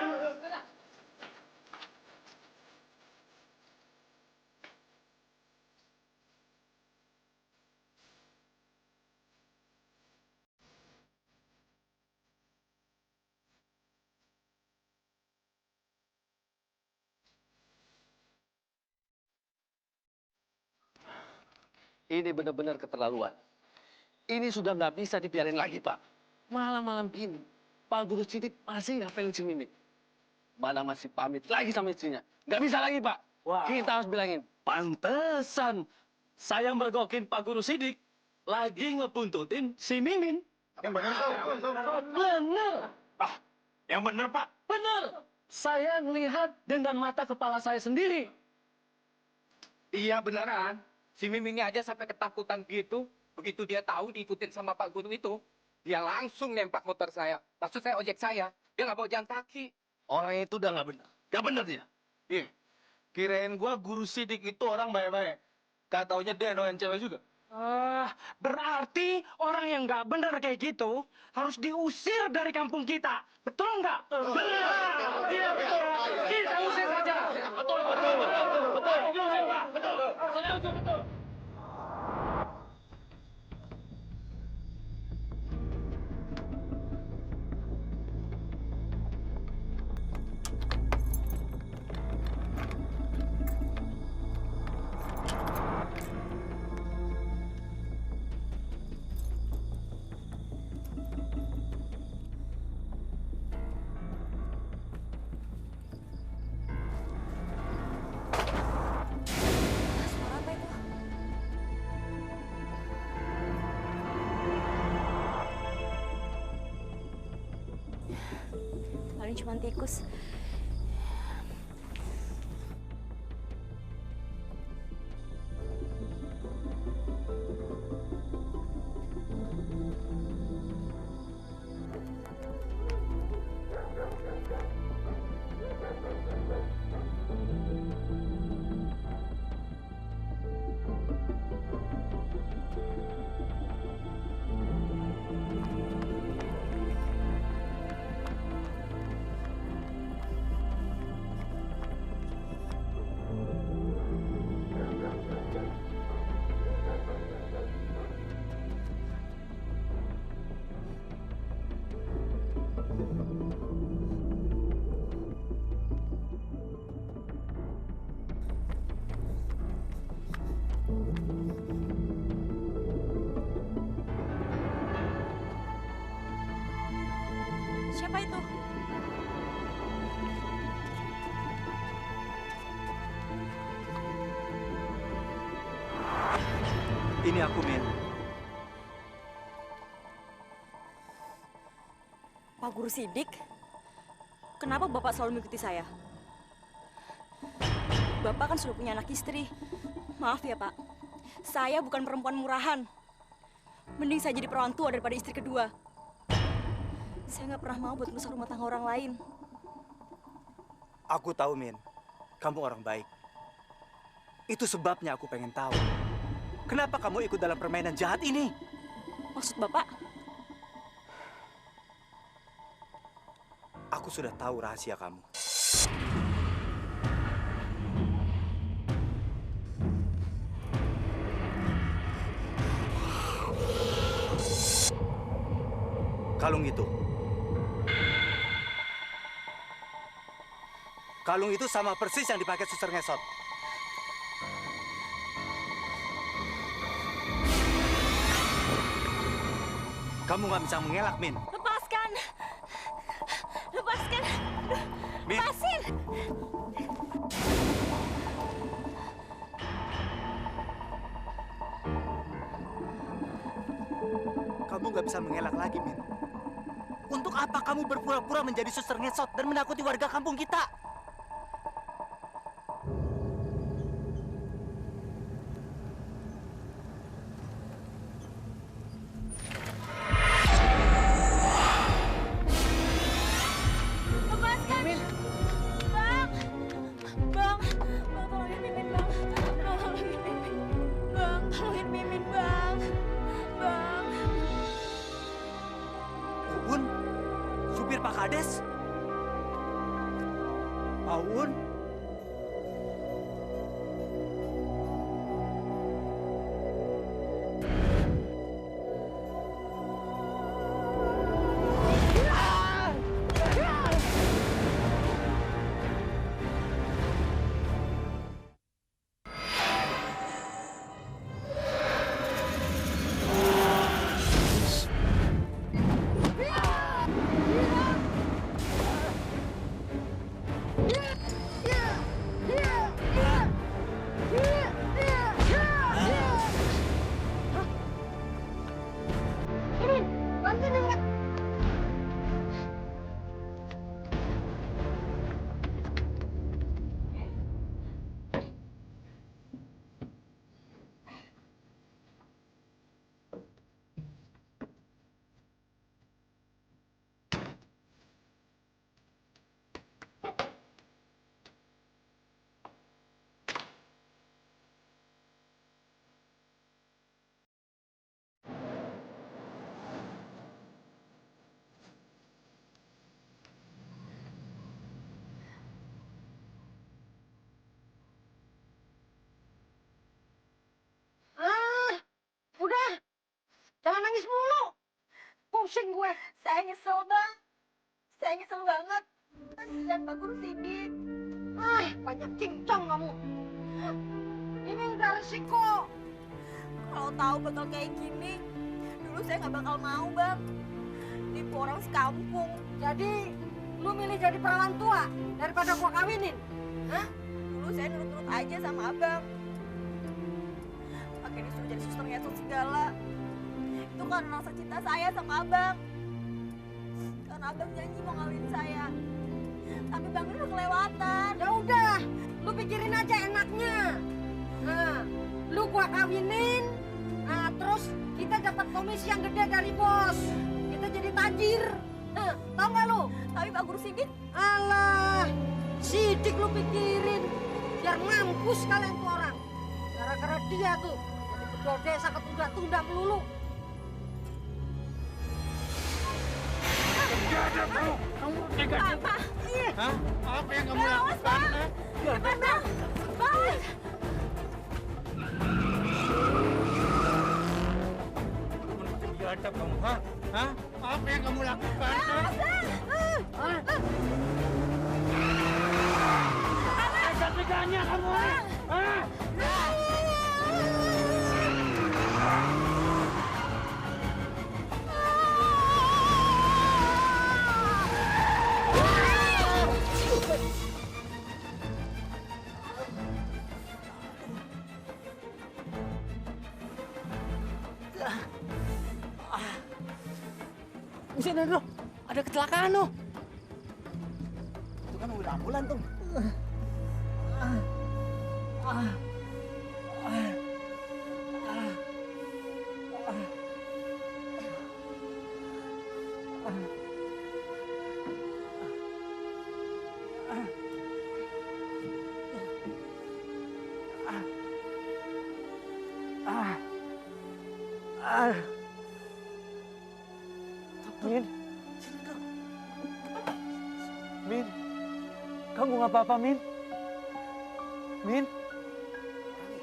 S1: Ini benar-benar keterlaluan. Ini sudah nggak bisa dibiarin lagi, Pak. Malam-malam ini, Pak Guru Sidik masih ngapelin si Mimi. Mana masih pamit lagi sama istrinya. Nggak bisa lagi, Pak. Kita harus bilangin. Pantesan saya mergokin Pak Guru Sidik lagi ngebuntutin si Mimin.
S10: Yang benar tuh.
S1: Bener. Yang bener, Pak. Bener. Saya melihat dengan mata kepala saya sendiri.
S6: Iya beneran. Si Mimingnya aja sampai ketakutan gitu. Begitu dia tahu diikutin sama Pak Guru itu, dia langsung nempak motor saya. Maksud saya ojek saya. Dia nggak bawa jalan kaki.
S1: Orang itu udah nggak benar. Nggak benar dia.
S2: Iya. Kirain gua Guru Sidik itu orang baik-baik. Katanya dia doyan cewek juga.
S16: Berarti orang yang nggak benar kayak gitu harus diusir dari kampung kita. Betul nggak?
S2: Benar. Iya, betul.
S16: Kita usir saja.
S2: Betul. Betul.
S8: Paling cuma tikus. Siapa itu?
S12: Ini aku, Min.
S8: Pak Guru Sidik? Kenapa Bapak selalu mengikuti saya? Bapak kan sudah punya anak istri. Maaf ya, Pak. Saya bukan perempuan murahan. Mending saya jadi perawan tua daripada istri kedua. Saya nggak pernah mau buat merusak rumah tangga orang lain.
S12: Aku tahu, Min. Kamu orang baik. Itu sebabnya aku pengen tahu. Kenapa kamu ikut dalam permainan jahat ini?
S8: Maksud Bapak?
S12: Aku sudah tahu rahasia kamu. Kalung itu. Kalung itu sama persis yang dipakai suster ngesot. Kamu nggak bisa mengelak, Min.
S8: Lepaskan! Lepaskan!
S12: Min.
S8: Lepasin!
S12: kamu nggak bisa mengelak lagi, Min. Untuk apa kamu berpura-pura menjadi suster ngesot dan menakuti warga kampung kita?
S8: Lepaskan! Bang! Bang! Bang, tolongin Mimin, Bang. Tolongin Mimin. Bang, tolongin Mimin, Bang. Bang.
S12: Uun, supir Pak Kades. Aun.
S3: Udah, jangan nangis mulu. Pusing gue.
S8: Saya nyesel, Bang. Saya nyesel banget. Kasihan Pak Guru Sidit.
S3: Banyak cincang kamu. Ini udah resiko.
S8: Kalau tahu bakal kayak gini, dulu saya nggak bakal mau, Bang. Nipu orang sekampung.
S3: Jadi, lu milih jadi perawan tua daripada gua kawinin? Hah?
S8: Dulu saya nurut-nurut aja sama Abang. Pakai disuruh jadi suster ngesot segala. Itu karena rasa cinta saya sama Abang. Karena Abang janji mau ngawin saya. Tapi Bang udah kelewatan.
S3: Ya udah, lu pikirin aja enaknya. Nah, lu gua kawinin. Nah, terus kita dapat komisi yang gede dari bos. Kita jadi tajir. Tahu nggak lu?
S8: Tapi Pak Guru Sidik.
S3: Alah, Sidik lu pikirin. Biar mampus kalian tuh orang. Gara-gara dia tuh. Jadi ketua desa ketunda-tunda melulu.
S16: Kamu tega juga. Hah? Apa yang kamu lakukan?
S8: Cepat, Bang. Bang.
S16: Biadab kamu, hah? Hah? Apa yang kamu lakukan? Tega-teganya kamu, hah?
S13: Sini dulu, ada kecelakaan loh. Itu kan mobil ambulan tuh.
S12: Min, Min, kamu nggak apa-apa, Min? Min,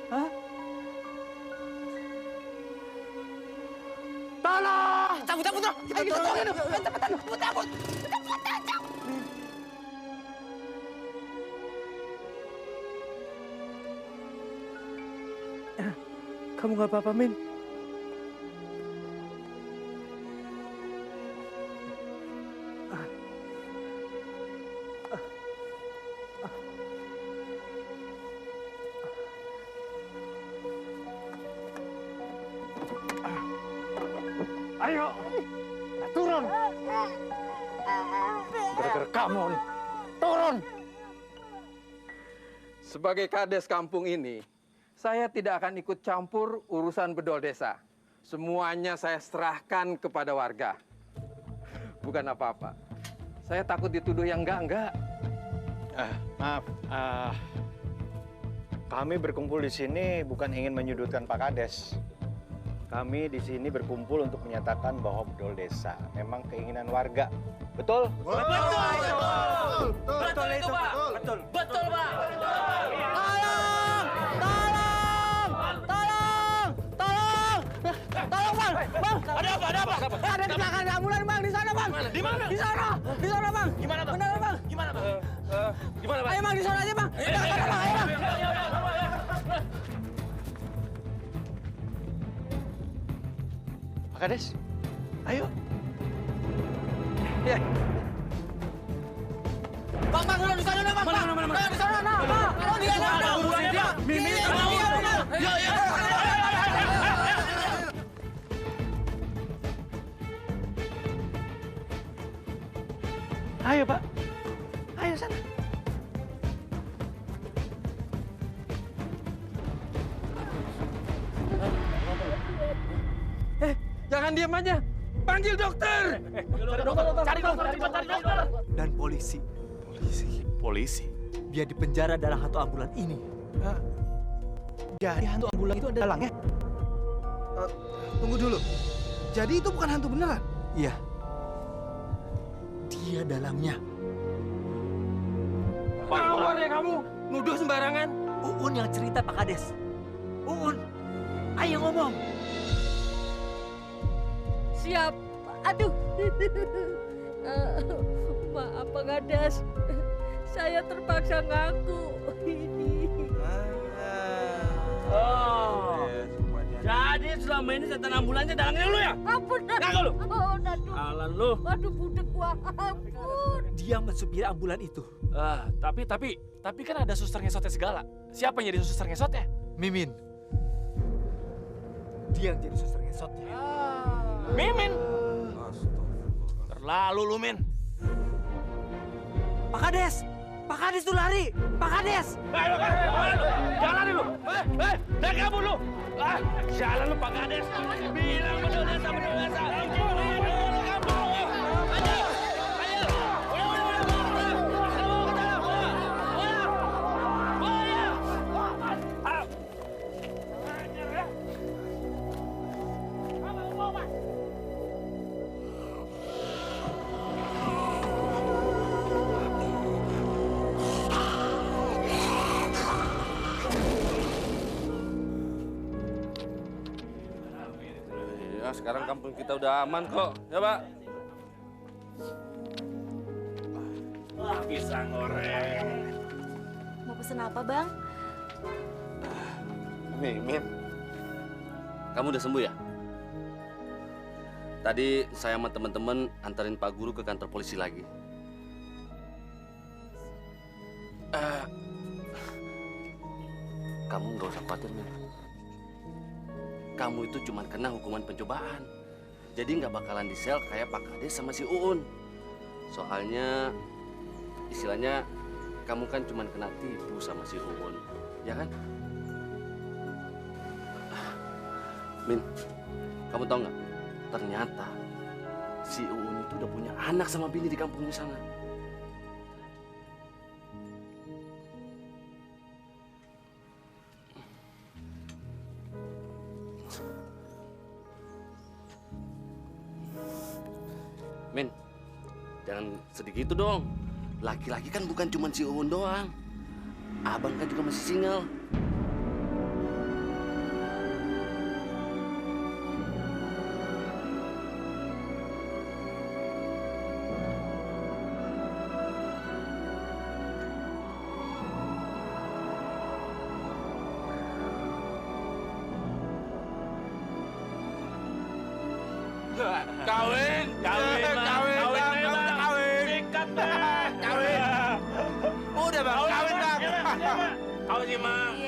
S12: hah? Tolong!
S13: Cabut, cabut, ayo kita tolongin, cepetan, cabut.
S12: Kamu nggak apa-apa, Min?
S16: Ayo, turun.
S6: Gara-gara kamu nih. Turun. Sebagai kades kampung ini, saya tidak akan ikut campur urusan bedol desa. Semuanya saya serahkan kepada warga. Bukan apa-apa. Saya takut dituduh yang enggak.
S4: Maaf, kami berkumpul di sini bukan ingin menyudutkan Pak Kades. Kami di sini berkumpul untuk menyatakan bahwa bedol desa memang keinginan warga. Betul?
S1: Betul itu, Pak. Betul, Pak.
S13: Tolong, Bang! Bang! Ada apa? Ada kecelakaan ambulan, Bang, di sana, Bang!
S2: Di mana?
S13: Di sana, Bang!
S2: Gimana, Bang?
S13: Benar, Bang!
S2: Gimana, Bang? Gimana, Bang?
S13: Ayo, Bang, di sana aja, Bang! Ayo, Bang!
S4: Pak Kades, ayo.
S13: Ya. Bang, di sana, Bang! Mana? Di sana, Bang! Oh, di sana! Mimi,
S4: Ayo, Pak. Ayo sana.
S6: Jangan diam aja. Panggil dokter.
S2: Cari dokter.
S17: Dan polisi. Polisi? Dia dipenjara dalam hantu ambulan ini.
S9: Jadi hantu ambulan itu ada dalangnya? Tunggu dulu. Jadi itu bukan hantu beneran?
S17: Iya. Dia dalangnya.
S6: Keluar ya kamu. Nuduh sembarangan.
S17: Uun yang cerita, Pak Kades. Uun, ayo ngomong.
S3: Siap. Aduh. Maaf, Pak Kades. Saya terpaksa ngaku.
S1: Oh. Jadi selama ini setan ambulannya dalangnya lu ya?
S3: Ampun.
S1: Ngaku lu?
S3: Oh, aduh.
S1: Alan lu.
S3: Aduh, budek gua. Ampun.
S17: Dia mensupir ambulan itu.
S2: Tapi kan ada suster ngesotnya segala. Siapa yang jadi suster ngesotnya?
S17: Mimin. Dia yang jadi suster ngesotnya.
S2: Mimin. Terlalu lu, Min.
S17: Pak Kades! Pak Kades tuh lari! Pak Kades!
S2: Jangan lari lu! Jangan kabur lu! Jalan lu, Pak Kades! Bilang bedol desa!
S7: Sekarang kampung kita udah aman kok, ya Pak?
S2: Pisang goreng.
S8: Mau pesen apa, Bang?
S7: Mimin, kamu udah sembuh ya? Tadi saya sama teman-teman antarin Pak Guru ke kantor polisi lagi. Kamu nggak usah khawatir, Min. Kamu itu cuma kena hukuman pencobaan. Jadi nggak bakalan disel kayak Pak Kades sama si Uun. Soalnya, istilahnya kamu kan cuma kena tipu sama si Uun, ya kan? Min, kamu tahu nggak? Ternyata si Uun itu udah punya anak sama bini di kampungnya sana. Min, jangan sedih gitu dong. Laki-laki kan bukan cuma si Uun doang. Abang kan juga masih single.
S2: Kawin. Sikat deh. Kawin.
S1: Udah, Bang. Kawin, Bang.
S2: Kawin sih, Mang.